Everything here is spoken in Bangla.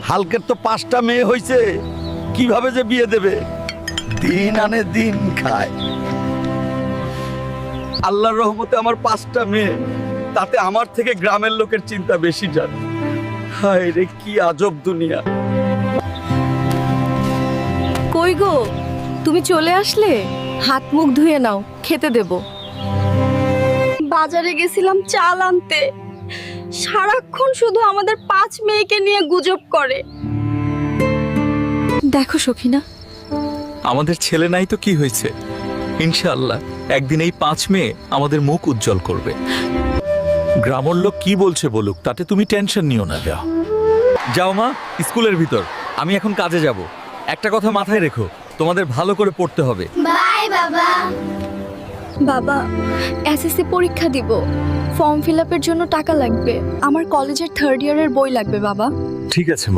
হালকের তো 5টা মেয়ে হয়েছে, কিভাবে যে বিয়ে দেবে? দিন আনে দিন খায়। আল্লাহর রহমতে আমার 5টা মেয়ে, তাতে আমার থেকে গ্রামের লোকের চিন্তা বেশি জানে। হায় রে, কি আজব দুনিয়া। কই গো, তুমি চলে আসলে? হাত মুখ ধুয়ে নাও, খেতে দেব। বাজারে গেছিলাম চাল আনতে, সারাক্ষণ শুধু আমাদের 5 মেয়েকে নিয়ে গুজব করে। দেখো সখিনা, আমাদের ছেলে নাই তো কি হয়েছে, ইনশাআল্লাহ একদিন এই 5 মেয়ে আমাদের মুখ উজ্জ্বল করবে। গ্রামের লোক কি বলছে বলুক, তাতে তুমি টেনশন নিও না। যাও যাও মা, স্কুলের ভিতর। আমি এখন কাজে যাব। একটা কথা মাথায় রেখো, তোমাদের ভালো করে পড়তে হবে। বাবা এসএসসি পরীক্ষা দিব, ফর্ম ফিল আপের জন্য টাকা লাগবে। আমার কলেজের 3rd ইয়ারের বই লাগবে বাবা। ঠিক আছে।